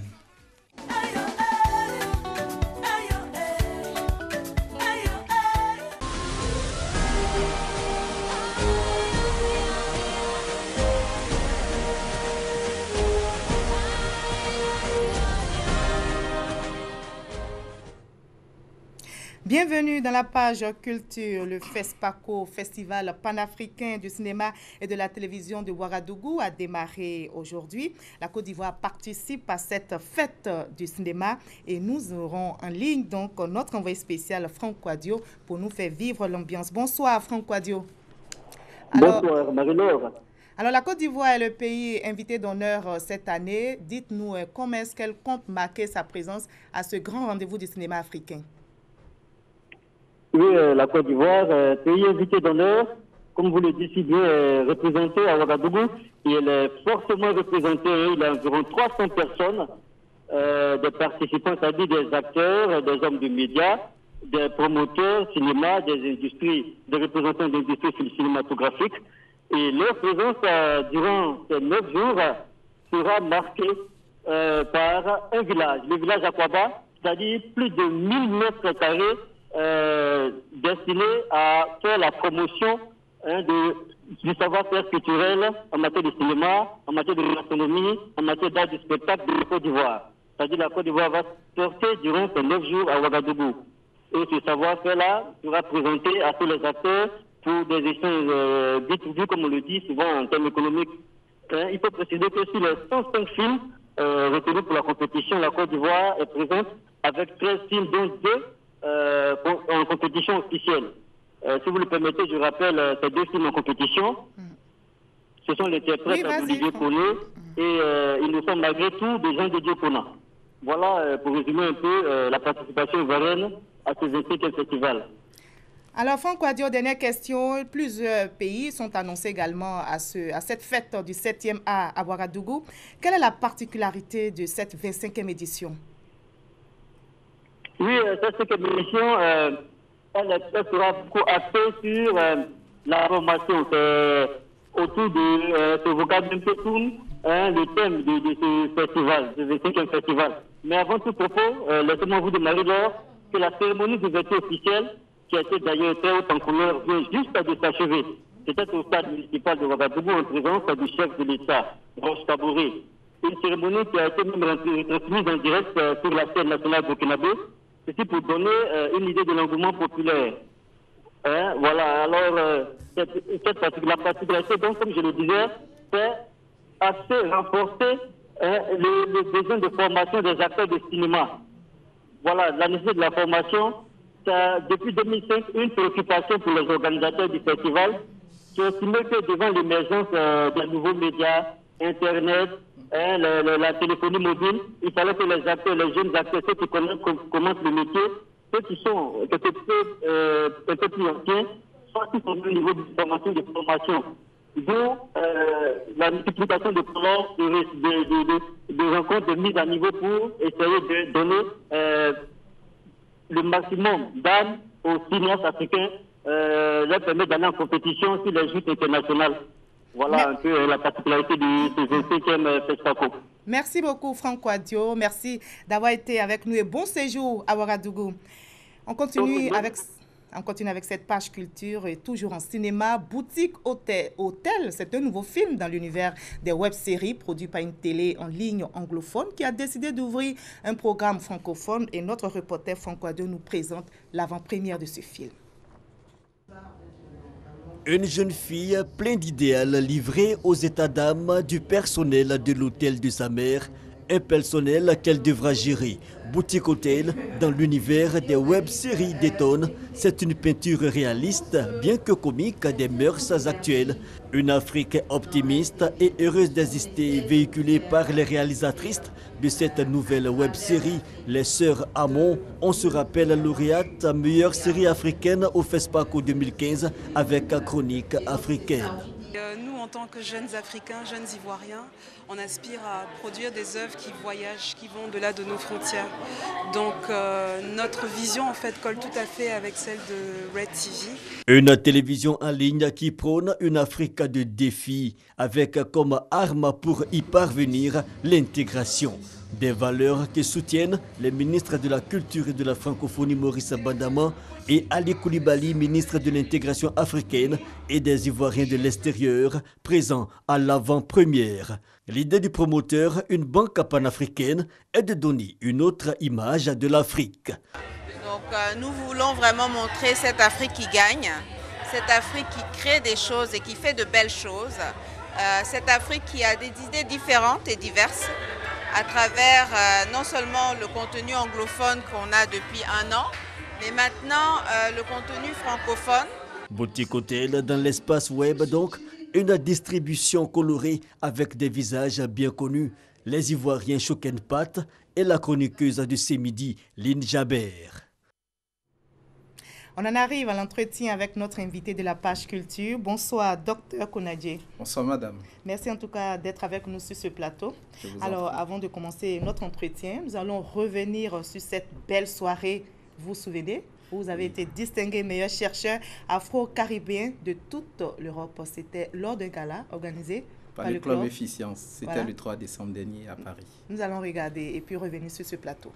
[SPEAKER 1] Bienvenue dans la page culture. Le FESPACO, Festival panafricain du cinéma et de la télévision de Ouagadougou, a démarré aujourd'hui. La Côte d'Ivoire participe à cette fête du cinéma et nous aurons en ligne donc notre envoyé spécial Franck Quadio pour nous faire vivre l'ambiance. Bonsoir Franck Quadio.
[SPEAKER 4] Bonsoir Marie-Laure.
[SPEAKER 1] Alors la Côte d'Ivoire est le pays invité d'honneur cette année. Dites-nous comment est-ce qu'elle compte marquer sa présence à ce grand rendez-vous du cinéma africain?
[SPEAKER 4] Oui, la Côte d'Ivoire, pays invité d'honneur, comme vous le dites si bien, représenté à Ouagadougou. Il est fortement représenté. Il y a environ 300 personnes, des participants, c'est-à-dire des acteurs, des hommes de médias, des promoteurs cinéma, des industries, des représentants d'industries cinématographiques. Et leur présence durant ces 9 jours sera marquée par un village, le village Akwaba, c'est-à-dire plus de 1000 mètres carrés destinés à faire la promotion du savoir-faire culturel en matière de cinéma, en matière de gastronomie, en matière d'art du spectacle de la Côte d'Ivoire. C'est-à-dire la Côte d'Ivoire va porter durant ces 9 jours à Ouagadougou. Et ce savoir-faire-là sera présenté à tous les acteurs pour des échanges B2B, comme on le dit souvent en termes économiques. Il faut préciser que sur les 105 films retenus pour la compétition, la Côte d'Ivoire est présente avec 13 films, dont 2 en compétition officielle. Si vous le permettez, je rappelle ces 2 films en compétition. Ce sont les interprètes d'Olivier Koné et ils nous sont malgré tout des gens de Diokona. Voilà, pour résumer un peu la participation ivoirienne à ce 25e festival.
[SPEAKER 1] Alors, Franck Ouadio, dernière question. Plusieurs pays sont annoncés également à cette fête du 7e A à Ouagadougou. Quelle est la particularité de cette 25e édition?
[SPEAKER 4] Oui, cette 25e édition, elle sera beaucoup axée sur la formation. Autour de ce vocabulaire que tourne le thème de ce festival, du 25e festival. Mais avant tout propos, laissez-moi vous démarrer que la cérémonie d'ouverture officielle, qui a été d'ailleurs très haute en couleur, vient juste de s'achever. C'était au stade municipal de Ouagadougou en présence du chef de l'État, Roch Kaboré. Une cérémonie qui a été même retransmise en direct sur la scène nationale burkinabé, ceci pour donner une idée de l'engouement populaire. Voilà, alors la particularité, donc, comme je le disais, c'est assez renforcer le besoin de formation des acteurs de cinéma. Voilà, la nécessité de la formation, c'est depuis 2005 une préoccupation pour les organisateurs du festival qui estiment que devant l'émergence des nouveaux médias, Internet, la téléphonie mobile, il fallait que les acteurs, les jeunes acteurs, ceux qui commencent le métier, ceux qui sont un peu plus anciens, soient tous au niveau de formation, de formation. D'où la multiplication de plans, de rencontres, de mise à niveau pour essayer de donner le maximum d'âme aux cinéastes africains, leur permettre d'aller en compétition sur les joutes internationales. Voilà un peu la particularité de ce 25e FESPACO.
[SPEAKER 1] Merci beaucoup, Franck Ouadio. Merci d'avoir été avec nous et bon séjour à Ouagadougou. On continue avec cette page culture et toujours en cinéma. Boutique Hôtel, c'est un nouveau film dans l'univers des web-séries produit par une télé en ligne anglophone qui a décidé d'ouvrir un programme francophone et notre reporter Franck Ouadio nous présente l'avant-première de ce film.
[SPEAKER 5] Une jeune fille pleine d'idéal livrée aux états d'âme du personnel de l'hôtel de sa mère, un personnel qu'elle devra gérer. Boutique Hôtel, dans l'univers des web-séries d'Eton, c'est une peinture réaliste, bien que comique, des mœurs actuelles. Une Afrique optimiste et heureuse d'exister, véhiculée par les réalisatrices de cette nouvelle web-série, les Sœurs Hamon. On se rappelle lauréate meilleure série africaine au FESPACO 2015 avec Chronique africaine.
[SPEAKER 6] Nous, en tant que jeunes Africains, jeunes Ivoiriens, on aspire à produire des œuvres qui voyagent, qui vont au-delà de nos frontières. Donc notre vision en fait colle tout à fait avec celle de Red TV.
[SPEAKER 5] Une télévision en ligne qui prône une Afrique de défis avec comme arme pour y parvenir l'intégration. Des valeurs qui soutiennent les ministres de la Culture et de la Francophonie Maurice Bandama et Ali Koulibaly, ministre de l'intégration africaine et des Ivoiriens de l'extérieur, présents à l'avant-première. L'idée du promoteur, une banque panafricaine, est de donner une autre image de l'Afrique.
[SPEAKER 7] Donc nous voulons vraiment montrer cette Afrique qui gagne, cette Afrique qui crée des choses et qui fait de belles choses, cette Afrique qui a des idées différentes et diverses à travers non seulement le contenu anglophone qu'on a depuis 1 an, mais maintenant le contenu francophone.
[SPEAKER 5] Boutique Hôtel dans l'espace web donc, une distribution colorée avec des visages bien connus. Les Ivoiriens Choken Pat et la chroniqueuse de ce midi, Lynn Jabert.
[SPEAKER 1] On en arrive à l'entretien avec notre invité de la page culture. Bonsoir, Dr Konadjé.
[SPEAKER 8] Bonsoir, madame.
[SPEAKER 1] Merci en tout cas d'être avec nous sur ce plateau. Alors, avant de commencer notre entretien, nous allons revenir sur cette belle soirée. Vous vous souvenez? Vous avez été distingué meilleur chercheur afro-caribéen de toute l'Europe. C'était lors d'un gala organisé
[SPEAKER 8] par le Club Efficience. C'était le 3 décembre dernier à Paris.
[SPEAKER 1] Nous allons regarder et puis revenir sur ce plateau.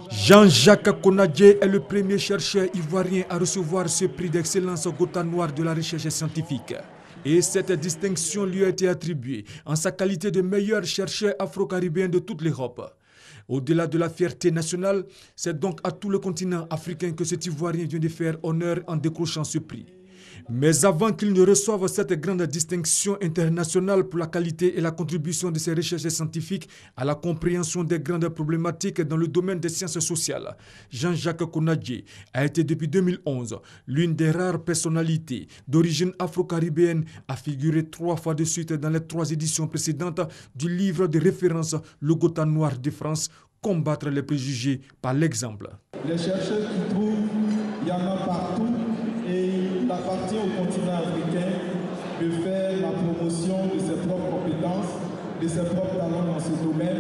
[SPEAKER 22] Jean-Jacques Konadjé est le premier chercheur ivoirien à recevoir ce prix d'excellence Gotha Noir de la recherche scientifique. Et cette distinction lui a été attribuée en sa qualité de meilleur chercheur afro-caribéen de toute l'Europe. Au-delà de la fierté nationale, c'est donc à tout le continent africain que cet Ivoirien vient de faire honneur en décrochant ce prix. Mais avant qu'il ne reçoive cette grande distinction internationale pour la qualité et la contribution de ses recherches scientifiques à la compréhension des grandes problématiques dans le domaine des sciences sociales, Jean-Jacques Konadjé a été depuis 2011 l'une des rares personnalités d'origine afro-caribéenne à figurer 3 fois de suite dans les 3 éditions précédentes du livre de référence Le Gotha Noir de France, Combattre les préjugés par l'exemple.
[SPEAKER 9] Les chercheurs qui trouvent, il y en a partout. Et il appartient au continent africain de faire la promotion de ses propres compétences, de ses propres talents dans ce domaine.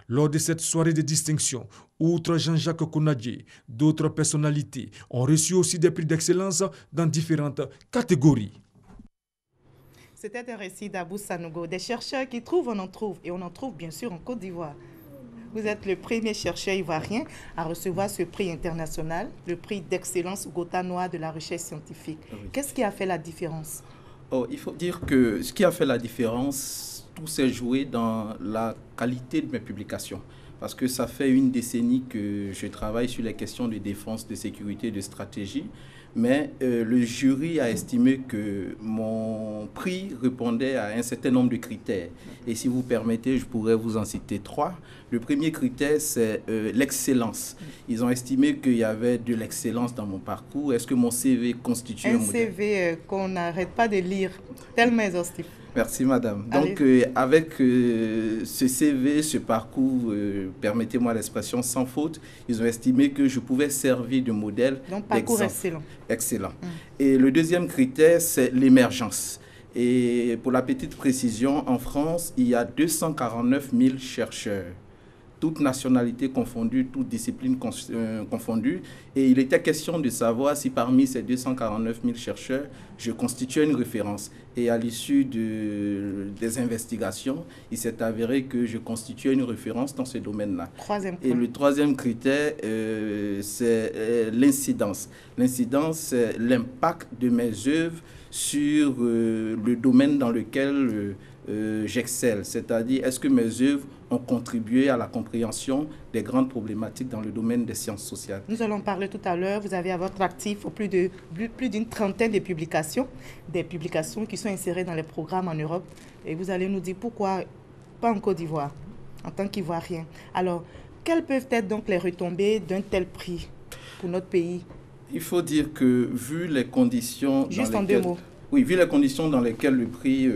[SPEAKER 22] Lors de cette soirée de distinction, outre Jean-Jacques Konadjé, d'autres personnalités ont reçu aussi des prix d'excellence dans différentes catégories.
[SPEAKER 1] C'était un récit d'Abou Sanogo. Des chercheurs qui trouvent, on en trouve. Et on en trouve bien sûr en Côte d'Ivoire. Vous êtes le premier chercheur ivoirien à recevoir ce prix international, le prix d'excellence Gotha Noir de la recherche scientifique. Oui. Qu'est-ce qui a fait la différence?
[SPEAKER 8] Il faut dire que ce qui a fait la différence, tout s'est joué dans la qualité de mes publications. Parce que ça fait une décennie que je travaille sur les questions de défense, de sécurité, de stratégie. Mais le jury a estimé que mon prix répondait à un certain nombre de critères. Et si vous permettez, je pourrais vous en citer 3. Le premier critère, c'est l'excellence. Ils ont estimé qu'il y avait de l'excellence dans mon parcours. Est-ce que mon CV constitue un modèle?
[SPEAKER 1] Un CV qu'on n'arrête pas de lire, tellement exhaustif.
[SPEAKER 8] Merci, madame. Donc, avec ce CV, ce parcours, permettez-moi l'expression, sans faute, ils ont estimé que je pouvais servir de modèle.
[SPEAKER 1] Donc, parcours excellent.
[SPEAKER 8] Excellent. Et le deuxième critère, c'est l'émergence. Et pour la petite précision, en France, il y a 249 000 chercheurs, toutes nationalités confondues, toutes disciplines confondues. Et il était question de savoir si parmi ces 249 000 chercheurs, je constituais une référence. Et à l'issue des investigations, il s'est avéré que je constituais une référence dans ce domaine-là. Et le troisième critère, c'est l'incidence. L'incidence, c'est l'impact de mes œuvres sur le domaine dans lequel j'excelle. C'est-à-dire, est-ce que mes œuvres ont contribué à la compréhension des grandes problématiques dans le domaine des sciences sociales.
[SPEAKER 1] Nous allons parler tout à l'heure. Vous avez à votre actif plus d'une trentaine de publications, des publications qui sont insérées dans les programmes en Europe. Et vous allez nous dire pourquoi pas en Côte d'Ivoire, en tant qu'Ivoirien. Alors, quelles peuvent être donc les retombées d'un tel prix pour notre pays?
[SPEAKER 8] Il faut dire que, vu les conditions...
[SPEAKER 1] Juste en 2 mots.
[SPEAKER 8] Oui, vu les conditions dans lesquelles le prix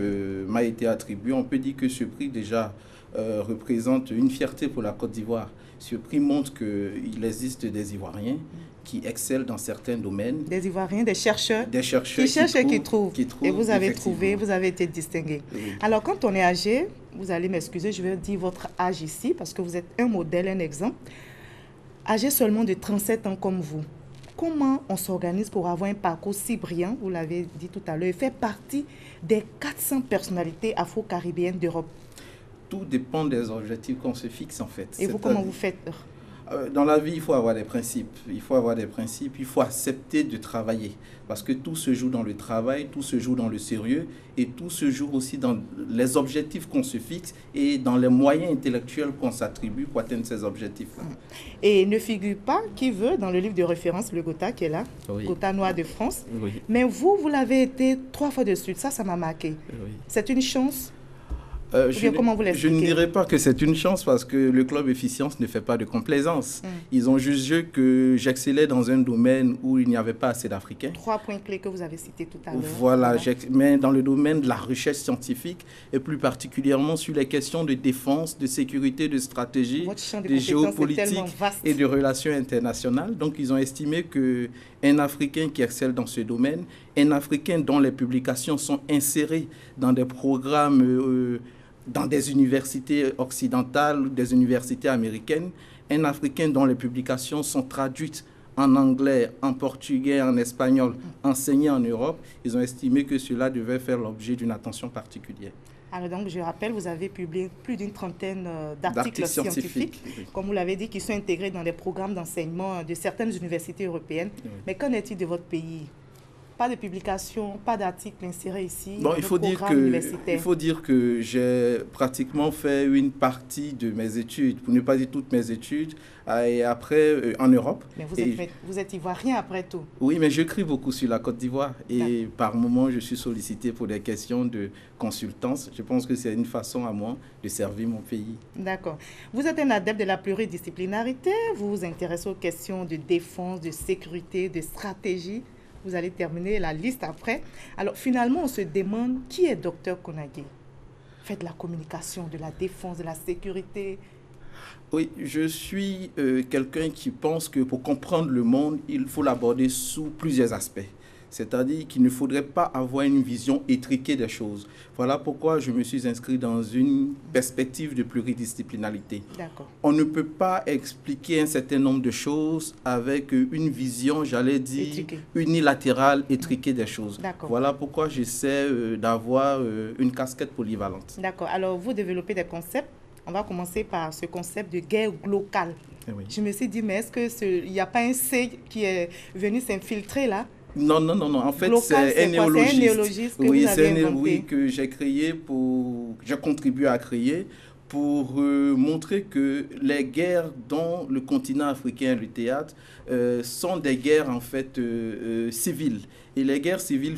[SPEAKER 8] m'a été attribué, on peut dire que ce prix déjà représente une fierté pour la Côte d'Ivoire. Ce prix montre qu'il existe des Ivoiriens qui excellent dans certains domaines.
[SPEAKER 1] Des Ivoiriens, des chercheurs
[SPEAKER 8] qui cherchent
[SPEAKER 1] et qui trouvent. Et vous avez trouvé, vous avez été distingué. Oui. Alors, quand on est âgé, vous allez m'excuser, je vais dire votre âge ici, parce que vous êtes un modèle, un exemple. Âgé seulement de 37 ans comme vous. Comment on s'organise pour avoir un parcours si brillant, vous l'avez dit tout à l'heure, et faire partie des 400 personnalités afro-caribéennes d'Europe?
[SPEAKER 8] Tout dépend des objectifs qu'on se fixe, en fait.
[SPEAKER 1] Et vous, comment vous faites?
[SPEAKER 8] Dans la vie, il faut avoir des principes. Il faut avoir des principes, il faut accepter de travailler. Parce que tout se joue dans le travail, tout se joue dans le sérieux, et tout se joue aussi dans les objectifs qu'on se fixe et dans les moyens intellectuels qu'on s'attribue pour atteindre ces objectifs-là.
[SPEAKER 1] Et ne figure pas qui veut dans le livre de référence, le Gotha qui est là, oui. Gotha Noir de France. Oui. Mais vous l'avez été 3 fois de suite. Ça m'a marqué. Oui. C'est une chance?
[SPEAKER 8] Je ne dirais pas que c'est une chance parce que le club Efficience ne fait pas de complaisance. Ils ont jugé que j'excellais dans un domaine où il n'y avait pas assez d'Africains.
[SPEAKER 1] 3 points clés que vous avez cités tout à l'heure.
[SPEAKER 8] Voilà, mais dans le domaine de la recherche scientifique et plus particulièrement sur les questions de défense, de sécurité, de stratégie, de géopolitique et de relations internationales. Donc ils ont estimé qu'un Africain qui excelle dans ce domaine, un Africain dont les publications sont insérées dans des programmes dans des universités occidentales ou des universités américaines, un Africain dont les publications sont traduites en anglais, en portugais, en espagnol, enseignées en Europe, ils ont estimé que cela devait faire l'objet d'une attention particulière.
[SPEAKER 1] Alors donc, je rappelle, vous avez publié plus d'une trentaine d'articles scientifiques, comme vous l'avez dit, qui sont intégrés dans les programmes d'enseignement de certaines universités européennes. Oui. Mais qu'en est-il de votre pays ? Pas de publication, pas d'articles insérés ici.
[SPEAKER 8] Bon, il faut dire que j'ai pratiquement fait une partie de mes études, pour ne pas dire toutes mes études, et après en Europe.
[SPEAKER 1] Mais vous êtes ivoirien après tout.
[SPEAKER 8] Oui, mais j'écris beaucoup sur la Côte d'Ivoire et par moments je suis sollicité pour des questions de consultance. Je pense que c'est une façon à moi de servir mon pays.
[SPEAKER 1] D'accord. Vous êtes un adepte de la pluridisciplinarité, vous vous intéressez aux questions de défense, de sécurité, de stratégie. Vous allez terminer la liste après. Alors, finalement, on se demande qui est Dr Konagé? Fait de la communication, de la défense, de la sécurité.
[SPEAKER 8] Oui, je suis quelqu'un qui pense que pour comprendre le monde, il faut l'aborder sous plusieurs aspects. C'est-à-dire qu'il ne faudrait pas avoir une vision étriquée des choses. Voilà pourquoi je me suis inscrit dans une perspective de pluridisciplinarité. On ne peut pas expliquer un certain nombre de choses avec une vision, j'allais dire, unilatérale, étriquée des choses. Voilà pourquoi j'essaie d'avoir une casquette polyvalente.
[SPEAKER 1] D'accord. Alors, vous développez des concepts. On va commencer par ce concept de guerre locale.
[SPEAKER 8] Oui.
[SPEAKER 1] Je me suis dit, mais est-ce qu'il n'y a pas un C qui est venu s'infiltrer là?
[SPEAKER 8] Non. En fait, c'est un néologisme. Oui, c'est un néologisme que j'ai créé j'ai contribué à créer pour montrer que les guerres dont le continent africain est le théâtre sont des guerres en fait civiles. Et les guerres civiles,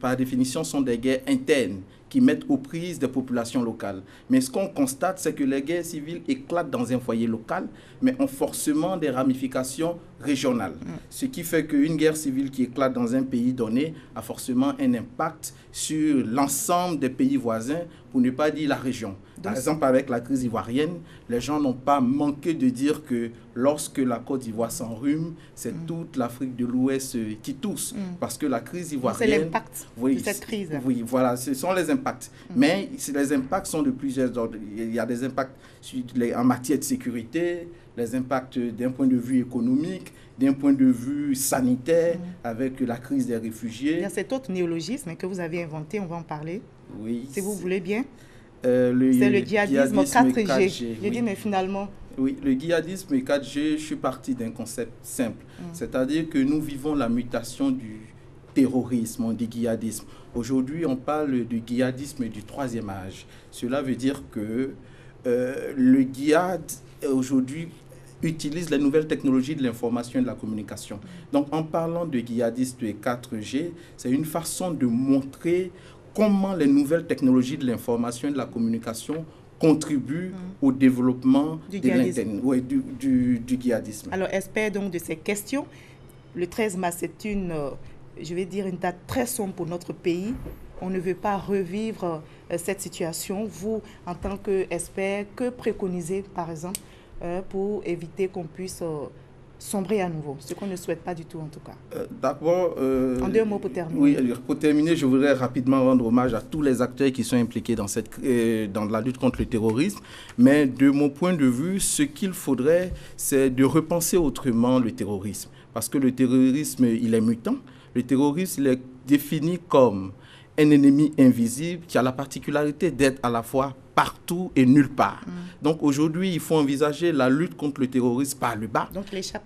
[SPEAKER 8] par définition, sont des guerres internes qui mettent aux prises des populations locales. Mais ce qu'on constate, c'est que les guerres civiles éclatent dans un foyer local, mais ont forcément des ramifications régionales. Ce qui fait qu'une guerre civile qui éclate dans un pays donné a forcément un impact sur l'ensemble des pays voisins, pour ne pas dire la région. Par exemple, avec la crise ivoirienne, les gens n'ont pas manqué de dire que lorsque la Côte d'Ivoire s'enrhume, c'est toute l'Afrique de l'Ouest qui tousse. Parce que la crise ivoirienne...
[SPEAKER 1] C'est l'impact de cette crise.
[SPEAKER 8] Oui, voilà, ce sont les impacts. Mais les impacts sont de plusieurs ordres. Il y a des impacts en matière de sécurité, les impacts d'un point de vue économique, d'un point de vue sanitaire, avec la crise des réfugiés.
[SPEAKER 1] Il y a cet autre néologisme que vous avez inventé, on va en parler.
[SPEAKER 8] Oui.
[SPEAKER 1] Si vous voulez bien. C'est le djihadisme 4G. J'ai dit, mais finalement...
[SPEAKER 8] Oui, le djihadisme 4G, je suis parti d'un concept simple. C'est-à-dire que nous vivons la mutation du terrorisme, du djihadisme. Aujourd'hui, on parle du djihadisme du troisième âge. Cela veut dire que le djihad, aujourd'hui, utilise les nouvelles technologies de l'information et de la communication. Donc, en parlant de djihadisme 4G, c'est une façon de montrer comment les nouvelles technologies de l'information et de la communication contribuent au développement du djihadisme.
[SPEAKER 1] Alors, expert donc de ces questions, le 13 mars, c'est une date très sombre pour notre pays. On ne veut pas revivre cette situation. Vous, en tant qu'expert, que préconisez, par exemple, pour éviter qu'on puisse sombrer à nouveau, ce qu'on ne souhaite pas du tout en tout cas.
[SPEAKER 8] D'abord...
[SPEAKER 1] en 2 mots pour terminer.
[SPEAKER 8] Oui, pour terminer, je voudrais rapidement rendre hommage à tous les acteurs qui sont impliqués dans la lutte contre le terrorisme. Mais de mon point de vue, ce qu'il faudrait, c'est de repenser autrement le terrorisme. Parce que le terrorisme, il est mutant. Le terrorisme, il est défini comme un ennemi invisible qui a la particularité d'être à la fois partout et nulle part. Donc aujourd'hui, il faut envisager la lutte contre le terrorisme par le bas.
[SPEAKER 1] Donc il échappe.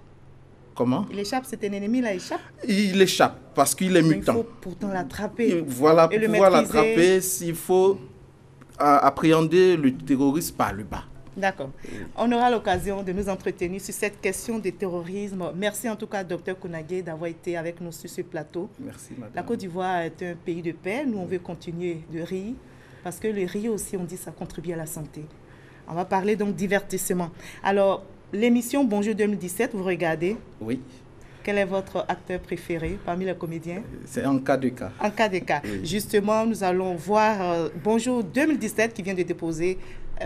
[SPEAKER 8] Comment?
[SPEAKER 1] Il échappe, cet ennemi-là échappe.
[SPEAKER 8] Il échappe parce qu'il est mutant.
[SPEAKER 1] Il faut pourtant l'attraper.
[SPEAKER 8] Voilà, pour pouvoir l'attraper, il faut appréhender le terrorisme par le bas.
[SPEAKER 1] D'accord. On aura l'occasion de nous entretenir sur cette question du terrorisme. Merci en tout cas, Dr Konagé, d'avoir été avec nous sur ce plateau.
[SPEAKER 8] Merci, madame.
[SPEAKER 1] La Côte d'Ivoire est un pays de paix. Nous, on veut continuer de rire, parce que le riz aussi, on dit, ça contribue à la santé. On va parler donc divertissement. Alors, l'émission Bonjour 2017, vous regardez?
[SPEAKER 8] Oui.
[SPEAKER 1] Quel est votre acteur préféré parmi les comédiens?
[SPEAKER 8] C'est en cas de cas.
[SPEAKER 1] En cas de cas. Oui. Justement, nous allons voir Bonjour 2017 qui vient de déposer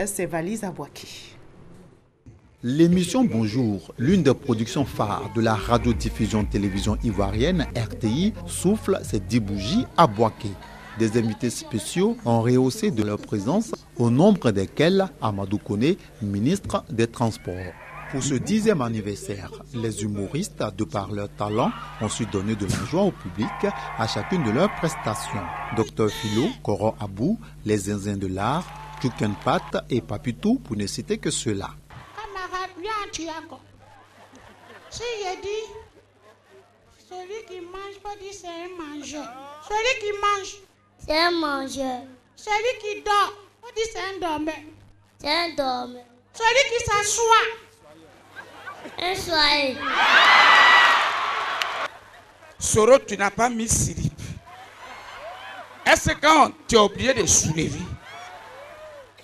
[SPEAKER 1] ses valises à Boaké.
[SPEAKER 10] L'émission Bonjour, l'une des productions phares de la radiodiffusion télévision ivoirienne RTI, souffle ses 10 bougies à Boaké. Des invités spéciaux ont rehaussé de leur présence, au nombre desquels Amadou Koné, ministre des Transports. Pour ce 10e anniversaire, les humoristes, de par leur talent, ont su donner de la joie au public à chacune de leurs prestations. Dr Philo, Koro Abou, les zinzins de l'art, Chouken Pat et Papitou, pour ne citer que ceux-là.
[SPEAKER 11] Camarade, viens à Tiago. Si je dis, celui qui mange, pas dire c'est un mangeur. Celui qui mange,
[SPEAKER 12] c'est un mangeur.
[SPEAKER 11] Celui qui dort, on dit c'est un dormeur.
[SPEAKER 12] C'est un dormeur.
[SPEAKER 11] Celui qui s'assoit,
[SPEAKER 12] un soirée.
[SPEAKER 13] Soro, tu n'as pas mis slip. Est-ce que quand tu as oublié de soulever,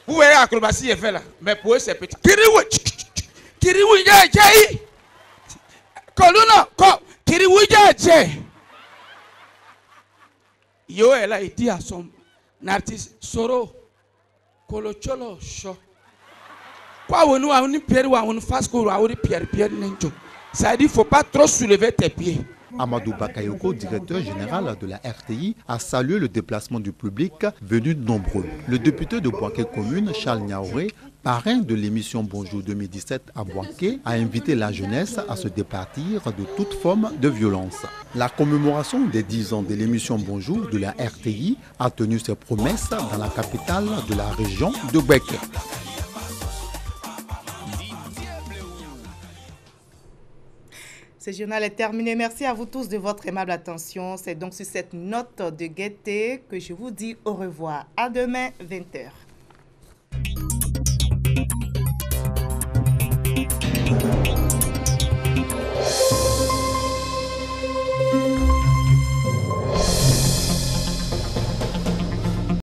[SPEAKER 13] vous voyez l'acrobatie est fait là, mais pour eux c'est petit. Kiriwi, kiriwi jai, koluna, kiriwi jai. Yo, elle a dit à son artiste, Soro, kolocholo sho. Quoi on a une pierre ou une face qu'on a une pierre n'enjo. Ça dit faut pas trop soulever tes pieds.
[SPEAKER 10] Amadou Bakayoko, directeur général de la RTI, a salué le déplacement du public venu de nombreux. Le député de Boaké Commune, Charles Niaouré, parrain de l'émission Bonjour 2017 à Boaké, a invité la jeunesse à se départir de toute forme de violence. La commémoration des 10 ans de l'émission Bonjour de la RTI a tenu ses promesses dans la capitale de la région de Boaké.
[SPEAKER 1] Ce journal est terminé. Merci à vous tous de votre aimable attention. C'est donc sur cette note de gaieté que je vous dis au revoir. À demain, 20h.